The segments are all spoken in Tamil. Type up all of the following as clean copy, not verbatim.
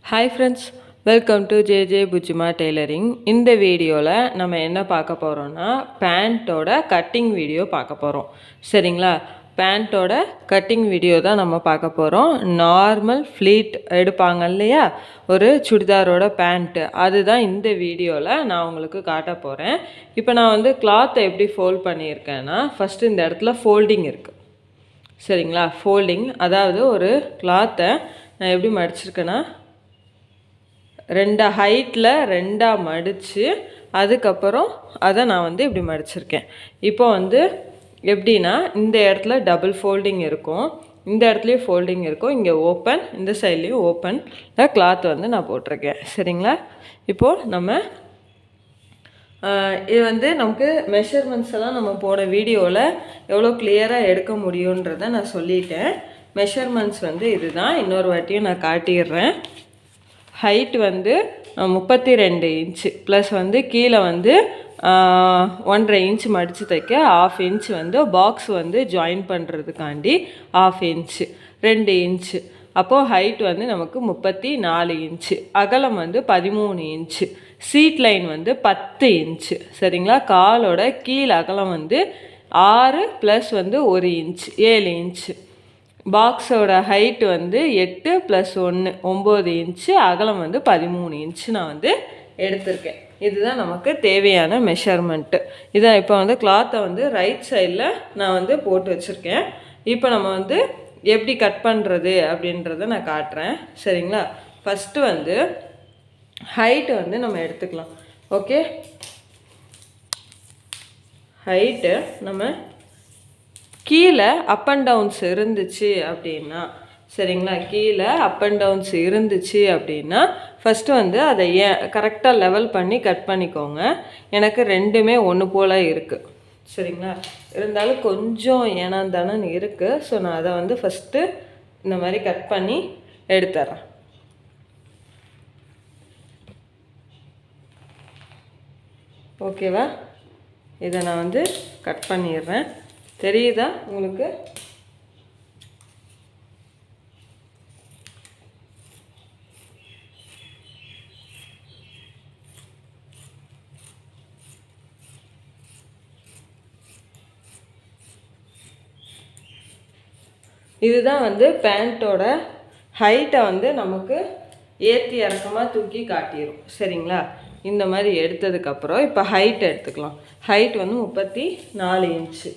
Hi friends, welcome to J Bujjima tailoring. இந்த வீடியோவில் நம்ம என்ன பார்க்க போகிறோன்னா பேண்ட்டோட கட்டிங் வீடியோ பார்க்க போகிறோம். சரிங்களா? பேண்ட்டோட கட்டிங் வீடியோ தான் நம்ம பார்க்க போகிறோம். நார்மல் ஃப்ளீட் எடுப்பாங்க இல்லையா, ஒரு சுடிதாரோட பேண்ட்டு, அதுதான் இந்த வீடியோவில் நான் உங்களுக்கு காட்ட போகிறேன். இப்போ நான் கிளாத்தை எப்படி ஃபோல்ட் பண்ணியிருக்கேன்னா, ஃபஸ்ட்டு இந்த இடத்துல ஃபோல்டிங் இருக்குது. சரிங்களா? ஃபோல்டிங், அதாவது ஒரு கிளாத்தை நான் எப்படி மடிச்சிருக்கேன்னா, ரெண்டாக ஹைட்டில் ரெண்டாக மடித்து அதுக்கப்புறம் அதை நான் இப்படி மடிச்சிருக்கேன். இப்போ எப்படின்னா, இந்த இடத்துல டபுள் ஃபோல்டிங் இருக்கும், இந்த இடத்துலையும் ஃபோல்டிங் இருக்கும், இங்கே ஓப்பன், இந்த சைட்லேயும் ஓப்பன் கிளாத் நான் போட்டிருக்கேன். சரிங்களா? இப்போது நம்ம இது நமக்கு மெஷர்மெண்ட்ஸ் எல்லாம் நம்ம போன வீடியோவில் எவ்வளோ கிளியராக எடுக்க முடியுன்றதை நான் சொல்லிட்டேன். மெஷர்மெண்ட்ஸ் இதுதான், இன்னொரு வாட்டியும் நான் காட்டிடுறேன். ஹைட் 32 இன்ச்சு ப்ளஸ் கீழே 1.5 இன்ச்சு மடித்து தைக்க 1/2 இன்ச்சு பாக்ஸ் ஜாயின் பண்ணுறதுக்காண்டி 1/2 இன்ச்சு 2 இன்ச்சு. அப்போது ஹைட் நமக்கு 34 இன்ச்சு, அகலம் 13 இன்ச்சு, சீட் லைன் 10 இன்ச்சு. சரிங்களா? காலோட கீழே அகலம் 6 ப்ளஸ் 1 இன்ச்சு 7 இன்ச்சு. பாக்ஸோட ஹைட்டு 8 + 1 9 இன்ச்சு, அகலம் 13 இன்ச்சு நான் எடுத்திருக்கேன். இதுதான் நமக்கு தேவையான மெஷர்மெண்ட்டு. இதான் இப்போ கிளாத்தை ரைட் சைடில் நான் போட்டு வச்சுருக்கேன். இப்போ நம்ம எப்படி கட் பண்ணுறது அப்படின்றத நான் காட்டுறேன். சரிங்களா? ஃபஸ்ட்டு ஹைட்டு நம்ம எடுத்துக்கலாம். ஓகே, ஹைட்டு நம்ம கீழே அப் அண்ட் டவுன்ஸ் இருந்துச்சு அப்படின்னா, சரிங்களா, கீழே அப் அண்ட் டவுன்ஸ் இருந்துச்சு அப்படின்னா ஃபஸ்ட்டு அதை கரெக்டாக லெவல் பண்ணி கட் பண்ணிக்கோங்க. எனக்கு ரெண்டுமே ஒன்று போல் இருக்குது. சரிங்களா? இருந்தாலும் கொஞ்சம் ஏனாந்தானு இருக்குது. ஸோ நான் அதை ஃபஸ்ட்டு இந்த மாதிரி கட் பண்ணி எடுத்துட்றேன். ஓகேவா? இதை நான் கட் பண்ணிடுறேன். தெரியுதா உங்களுக்கு? இதுதான் பேண்ட்டோட ஹைட்டை நமக்கு ஏற்றி இறக்கமாக தூக்கி காட்டிடும். சரிங்களா? இந்த மாதிரி எடுத்ததுக்கப்புறம் இப்போ ஹைட் எடுத்துக்கலாம். Height 34 inch.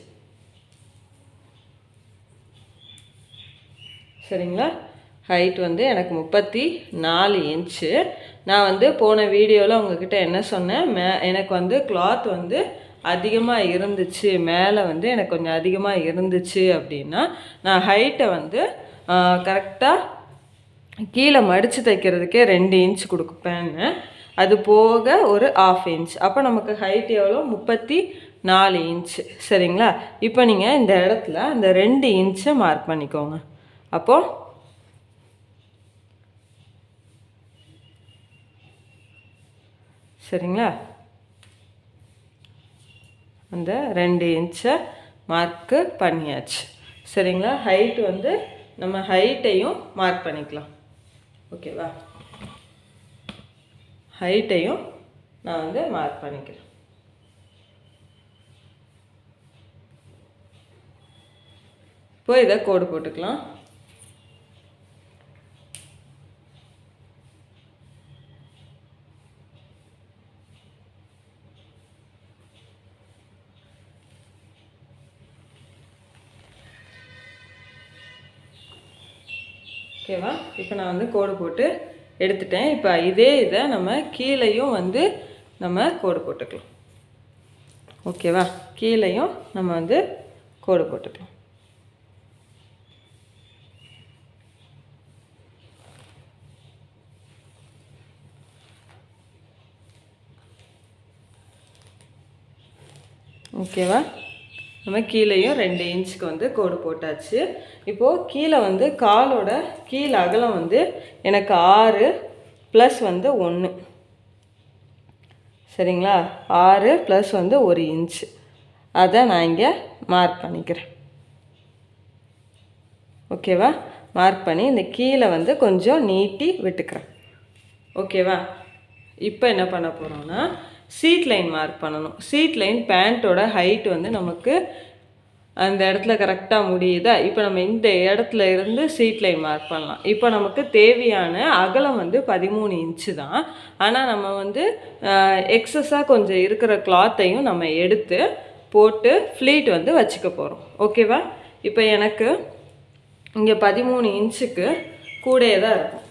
சரிங்களா? ஹைட் எனக்கு 34 இன்ச்சு. நான் போன வீடியோவில் உங்ககிட்ட என்ன சொன்னேன், எனக்கு கிளாத் அதிகமாக இருந்துச்சு, மேலே எனக்கு கொஞ்சம் அதிகமாக இருந்துச்சு அப்படின்னா நான் ஹைட்டை கரெக்டாக கீழே மடித்து தைக்கிறதுக்கே 2 இன்ச் கொடுப்பேன்னு, அது போக ஒரு 1/2 இன்ச். அப்போ நமக்கு ஹைட் எவ்வளோ? 34 இன்ச்சு. சரிங்களா? இப்போ நீங்கள் இந்த இடத்துல அந்த 2 இன்ச்சை மார்க் பண்ணிக்கோங்க. அப்போது சரிங்களா, அந்த 2 இன்ச்சை மார்க்கு பண்ணியாச்சு. சரிங்களா? ஹைட்டு நம்ம ஹைட்டையும் மார்க் பண்ணிக்கலாம். ஓகேவா? ஹைட்டையும் நான் மார்க் பண்ணிக்கிறேன். இப்போ இதை கோடு போட்டுக்கலாம். ஓகேவா? இப்போ நான் கோடு போட்டு எடுத்துட்டேன். இப்போ இதை நம்ம கீழேயும் நம்ம கோடு போட்டுக்கலாம். ஓகேவா? கீழேயும் நம்ம கோடு போட்டுக்கலாம். ஓகேவா? நம்ம கீழேயும் 2 இன்ச்சுக்கு கோடு போட்டாச்சு. இப்போது கீழே காலோட கீழே அகலம் எனக்கு 6 ப்ளஸ் 1. சரிங்களா? 6 ப்ளஸ் 1 இன்ச்சு. அதை நான் இங்கே மார்க் பண்ணிக்கிறேன். ஓகேவா? மார்க் பண்ணி இந்த கீழே கொஞ்சம் நீட்டி விட்டுக்கிறேன். ஓகேவா? இப்போ என்ன பண்ண போகிறோம்னா சீட் லைன் மார்க் பண்ணணும். சீட் லைன் பேண்ட்டோட ஹைட் வந்து நமக்கு அந்த இடத்துல கரெக்டாக முடியுதா? இப்போ நம்ம இந்த இடத்துல இருந்து சீட் லைன் மார்க் பண்ணலாம். இப்போ நமக்கு தேவையான அகலம் வந்து 13 இன்ச்சு தான். ஆனால் நம்ம வந்து எக்ஸஸாக கொஞ்சம் இருக்கிற கிளாத்தையும் நம்ம எடுத்து போட்டு ஃப்ளீட் வந்து வச்சுக்க போகிறோம். ஓகேவா? இப்போ எனக்கு இங்கே 13 இன்ச்சுக்கு கூடயே தான் இருக்கும்.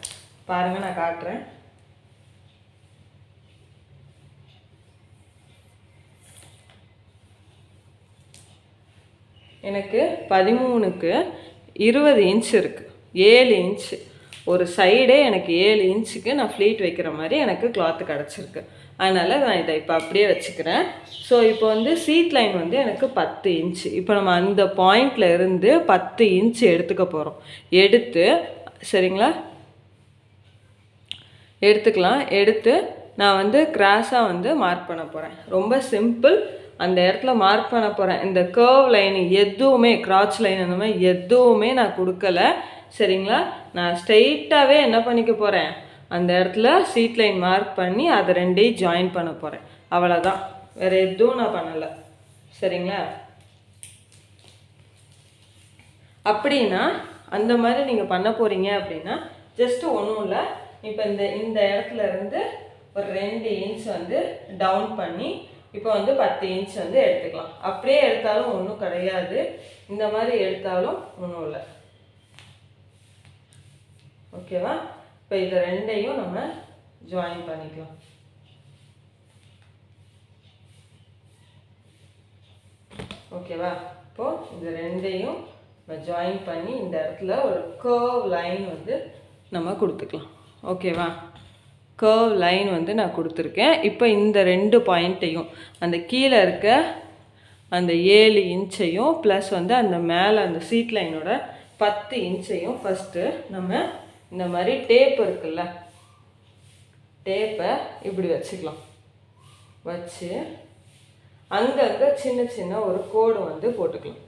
பாருங்கள், நான் காட்டுறேன். எனக்கு 13க்கு 20 இன்ச் இருக்குது. 7 இன்ச்சு ஒரு சைடே எனக்கு 7 இன்ச்சுக்கு நான் ஃப்ளீட் வைக்கிற மாதிரி எனக்கு கிளாத்து கிடச்சிருக்கு. அதனால் நான் இதை இப்போ அப்படியே வச்சுக்கிறேன். ஸோ இப்போ வந்து சீட் லைன் வந்து எனக்கு 10 இன்ச்சு. இப்போ நம்ம அந்த பாயிண்டில் இருந்து 10 இன்ச்சு எடுத்துக்க போகிறோம். எடுத்து சரிங்களா, எடுத்துக்கலாம். எடுத்து நான் வந்து கிராஸாக வந்து மார்க் பண்ண போகிறேன். ரொம்ப சிம்பிள். அந்த இடத்துல மார்க் பண்ண போகிறேன். இந்த கர்வ் லைன் எதுவுமே, கிராச் லைன் அந்த மாதிரி எதுவுமே நான் கொடுக்கல. சரிங்களா? நான் ஸ்ட்ரெயிட்டாகவே என்ன பண்ணிக்க போகிறேன், அந்த இடத்துல சீட் லைன் மார்க் பண்ணி அதை ரெண்டையும் ஜாயின் பண்ண போகிறேன். அவ்வளோதான், வேறு எதுவும் நான் பண்ணலை. சரிங்களா? அப்படின்னா அந்த மாதிரி நீங்கள் பண்ண போகிறீங்க அப்படின்னா ஜஸ்ட்டு ஒன்றும் இல்லை. இப்போ இந்த இடத்துல இருந்து ஒரு 2 இன்ச் வந்து டவுன் பண்ணி இப்போ வந்து 10 இன்ச் வந்து எடுத்துக்கலாம். அப்படியே எடுத்தாலும் ஒன்றும் கிடையாது, இந்த மாதிரி எடுத்தாலும் ஒன்றும் இல்லை. ஓகேவா? இப்போ இது ரெண்டையும் நம்ம ஜாயின் பண்ணிக்கலாம். ஓகேவா? இப்போது இது ரெண்டையும் நம்ம ஜாயின் பண்ணி இந்த இடத்துல ஒரு கர்வ் லைன் வந்து நம்ம கொடுத்துக்கலாம். ஓகேவா? கர்வ் லைன் வந்து நான் கொடுத்துருக்கேன். இப்போ இந்த 2 பாயிண்ட்டையும், அந்த கீழே இருக்க அந்த 7 இன்ச்சையும் ப்ளஸ் வந்து அந்த மேலே அந்த சீட் லைனோட 10 இன்ச்சையும் ஃபஸ்ட்டு நம்ம இந்த மாதிரி டேப் இருக்குல்ல, டேப்பை இப்படி வச்சுக்கலாம். வச்சு அங்கங்கே சின்ன சின்ன ஒரு கோடு வந்து போட்டுக்கலாம்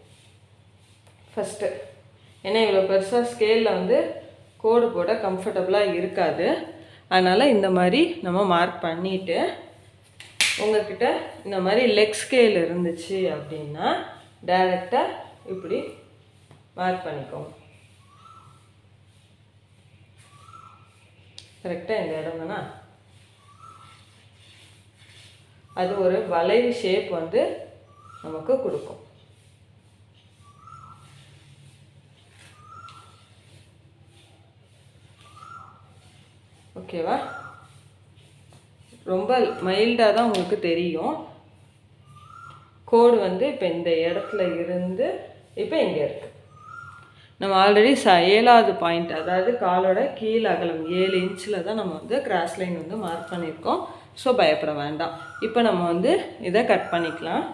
ஃபஸ்ட்டு. ஏன்னா இவ்வளோ பெருசாக ஸ்கேலில் வந்து கோடு போட கம்ஃபர்டபுளாக இருக்காது. அதனால் இந்த மாதிரி நம்ம மார்க் பண்ணிவிட்டு, உங்கள்கிட்ட இந்த மாதிரி லெக் ஸ்கேல் இருந்துச்சு அப்படின்னா டைரெக்டாக இப்படி மார்க் பண்ணிக்கோங்க. கரெக்டாக இந்த இடம் தானே, அது ஒரு வளைவு ஷேப் வந்து நமக்கு கொடுக்கும். ஓகேவா? ரொம்ப மைல்டாக தான் உங்களுக்கு தெரியும். கோடு வந்து இப்போ இந்த இடத்துல இருந்து இப்போ இங்கே இருக்குது. நம்ம ஆல்ரெடி 7வது பாயிண்ட், அதாவது காலோட கீழ் அகலம் 7 இன்ச்சில் தான் நம்ம வந்து கிராஸ் லைன் வந்து மார்க் பண்ணியிருக்கோம். ஸோ பயப்பட வேண்டாம். இப்போ நம்ம வந்து இதை கட் பண்ணிக்கலாம்.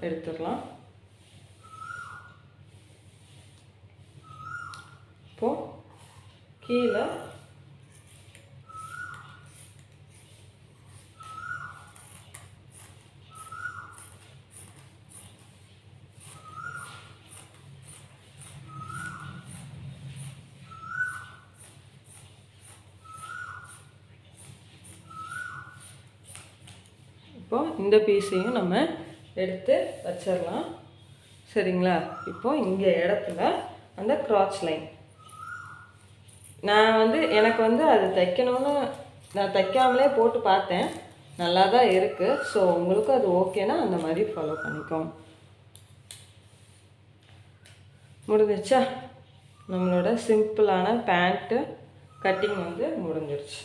எடுத்துடலாம். இப்போது கீழே இப்போது இந்த பீஸையும் நம்ம எடுத்து வச்சிடலாம். சரிங்களா? இப்போது இங்கே இடத்துல அந்த கிராச் லைன் நான் வந்து எனக்கு வந்து அது தைக்கணும்னு நான் தைக்காமலே போட்டு பார்த்தேன், நல்லா தான் இருக்குது. ஸோ உங்களுக்கு அது ஓகேனா அந்த மாதிரி ஃபாலோ பண்ணிக்கோங்க. முடிஞ்சிச்சா? நம்மளோட சிம்பிளான பேண்ட்டு கட்டிங் வந்து முடிஞ்சிருச்சு.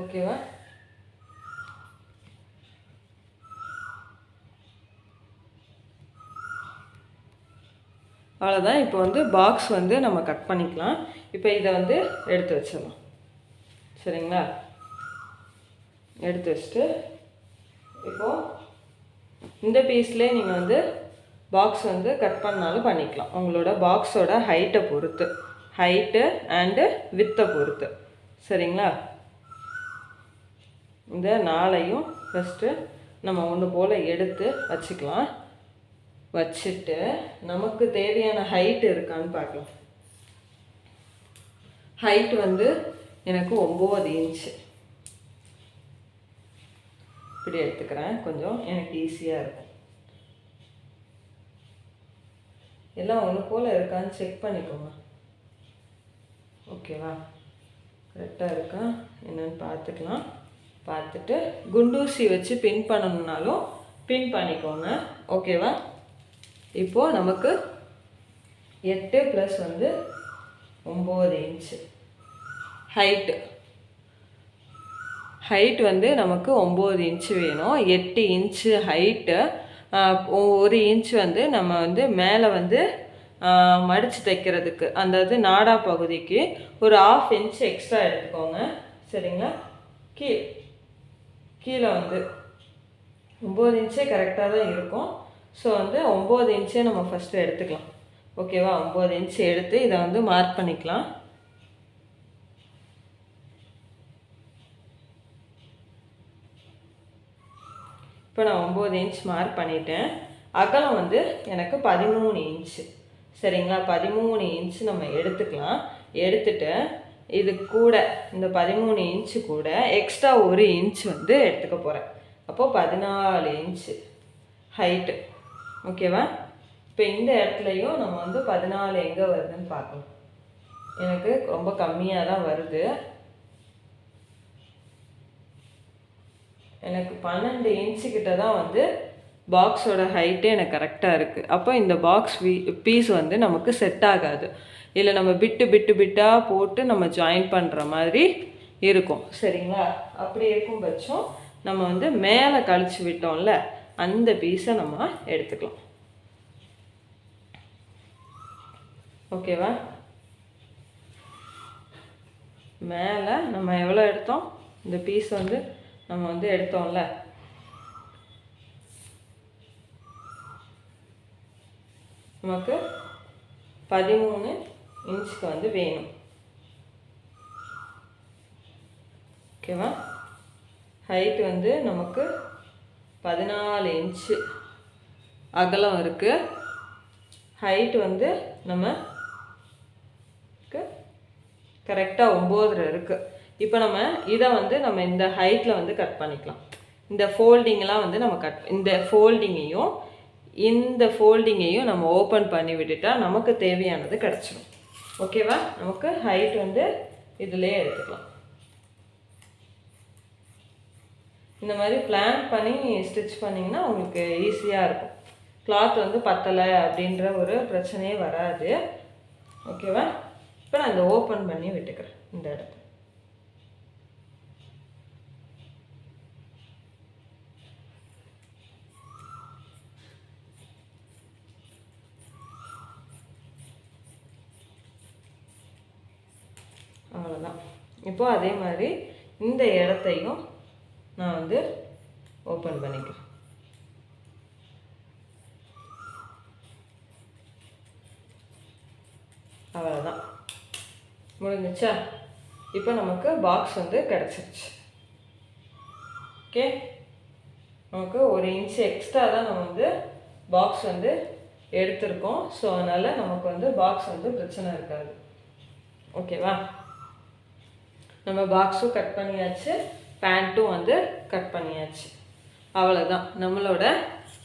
ஓகேவா? அவ்வளோதான். இப்போ வந்து பாக்ஸ் வந்து நம்ம கட் பண்ணிக்கலாம். இப்போ இதை வந்து எடுத்து வச்சிடலாம். சரிங்களா? எடுத்து வச்சுட்டு இப்போது இந்த பீஸ்லேயே நீங்கள் வந்து பாக்ஸ் வந்து கட் பண்ணாலும் பண்ணிக்கலாம், உங்களோட பாக்ஸோட ஹைட்டை பொறுத்து, ஹைட்டு அண்டு வித்தை பொறுத்து. சரிங்களா? இந்த 4ஐயும் ஃபஸ்ட்டு நம்ம ஒன்று போல் எடுத்து வச்சுக்கலாம். வச்சுட்டு நமக்கு தேவையான ஹைட் இருக்கான்னு பார்க்கலாம். ஹைட் வந்து எனக்கு 9 இன்ச்சு இப்படி எடுத்துக்கிறேன். கொஞ்சம் எனக்கு ஈஸியாக இருக்கும். எல்லாம் ஒன்று போல் இருக்கான்னு செக் பண்ணிக்கோங்க. ஓகேவா? கரெக்டாக இருக்கா என்னன்னு பார்த்துக்கலாம். பார்த்துட்டு குண்டூசி வச்சு பின் பண்ணணுன்னாலும் பின் பண்ணிக்கோங்க. ஓகேவா? இப்போது நமக்கு 8 + வந்து 9 இன்ச்சு ஹைட் வந்து நமக்கு 9 இன்ச்சு வேணும். 8 இன்ச்சு ஹைட்டு, 1 இன்ச்சு வந்து நம்ம வந்து மேலே வந்து மடித்து தைக்கிறதுக்கு அதாவது நாடா பகுதிக்கு ஒரு 1/2 இன்ச்சு எக்ஸ்ட்ரா எடுத்துக்கோங்க. சரிங்களா? கீழே வந்து 9 இன்ச்சே கரெக்டாக தான் இருக்கும். ஸோ வந்து 9 இன்ச்சே நம்ம ஃபஸ்ட்டு எடுத்துக்கலாம். ஓகேவா? 9 இன்ச்சு எடுத்து இதை வந்து மார்க் பண்ணிக்கலாம். இப்போ நான் 9 இன்ச் மார்க் பண்ணிட்டேன். அகலம் வந்து எனக்கு 13 இன்ச்சு. சரிங்களா? 13 இன்ச்சு நம்ம எடுத்துக்கலாம். எடுத்துட்டு இது கூட இந்த 13 இன்ச்சு கூட எக்ஸ்ட்ரா 1 இன்ச் வந்து எடுத்துக்க போகிறேன். அப்போது 14 இன்ச்சு ஹைட்டு. ஓகேவா? இப்போ இந்த இடத்துலையும் நம்ம வந்து 14 எங்கே வருதுன்னு பார்க்கலாம். எனக்கு ரொம்ப கம்மியாக தான் வருது. எனக்கு 12 இன்ச்சுக்கிட்ட தான் வந்து பாக்ஸோட ஹைட்டே எனக்கு கரெக்டாக இருக்குது. அப்போ இந்த பாக்ஸ் பீஸ் வந்து நமக்கு செட் ஆகாது. இல்லை நம்ம பிட்டாக போட்டு நம்ம ஜாயின் பண்ணுற மாதிரி இருக்கும். சரிங்களா? அப்படி இருக்கும் பட்சம் நம்ம வந்து மேலே கழிச்சு விட்டோம்ல அந்த பீஸை நம்ம எடுத்துக்கலாம். ஓகேவா? மேலே நம்ம எவ்வளோ எடுத்தோம்? இந்த பீஸ் வந்து நம்ம வந்து எடுத்தோம்ல நமக்கு 13 இன்ச்சுக்கு வந்து வேணும். ஓகேவா? ஹைட் வந்து நமக்கு 14 இன்ச்சு அகலம் இருக்குது. ஹைட் வந்து நமக்கு கரெக்டாக 9 இருக்குது. இப்போ நம்ம இதை வந்து நம்ம இந்த ஹைட்டில் வந்து கட் பண்ணிக்கலாம். இந்த ஃபோல்டிங்கெலாம் வந்து நம்ம இந்த ஃபோல்டிங்கையும் நம்ம ஓப்பன் பண்ணி விட்டுட்டா நமக்கு தேவையானது கிடச்சிடும். ஓகேவா? நமக்கு ஹைட் வந்து இதிலே எடுத்துக்கலாம். இந்த மாதிரி பிளான் பண்ணி ஸ்டிச் பண்ணிங்கன்னா உங்களுக்கு ஈஸியாக இருக்கும். கிளாத் வந்து பத்தலை அப்படின்ற ஒரு பிரச்சனையே வராது. ஓகேவா? இப்போ நான் இந்த ஓப்பன் பண்ணி விட்டுக்கிறேன் இந்த இடத்த. அவ்வளோதான். இப்போது அதே மாதிரி இந்த இடத்தையும் நான் வந்து ஓப்பன் பண்ணிக்கிறேன். அவ்வளோதான், முடிஞ்சிச்சா? இப்போ நமக்கு பாக்ஸ் வந்து கிடச்சிருச்சு. ஓகே, நமக்கு 1 இன்ச்சு எக்ஸ்ட்ரா தான் நம்ம வந்து பாக்ஸ் வந்து எடுத்திருக்கோம். ஸோ அதனால் நமக்கு வந்து பாக்ஸ் வந்து பிரச்சனை இருக்காது. ஓகேவா? நம்ம பாக்ஸும் கட் பண்ணியாச்சு, பேண்ட்டும் வந்து கட் பண்ணியாச்சு. அவ்வளோதான், நம்மளோட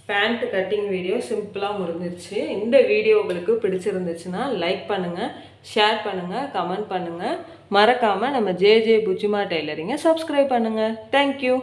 பேண்ட் கட்டிங் வீடியோ சிம்பிளாக முடிஞ்சிருச்சு. இந்த வீடியோ உங்களுக்கு பிடிச்சிருந்துச்சுன்னா லைக் பண்ணுங்கள், ஷேர் பண்ணுங்கள், கமெண்ட் பண்ணுங்கள். மறக்காமல் நம்ம ஜே புஜிமா டெய்லரிங்கை சப்ஸ்கிரைப் பண்ணுங்கள். தேங்க்யூ.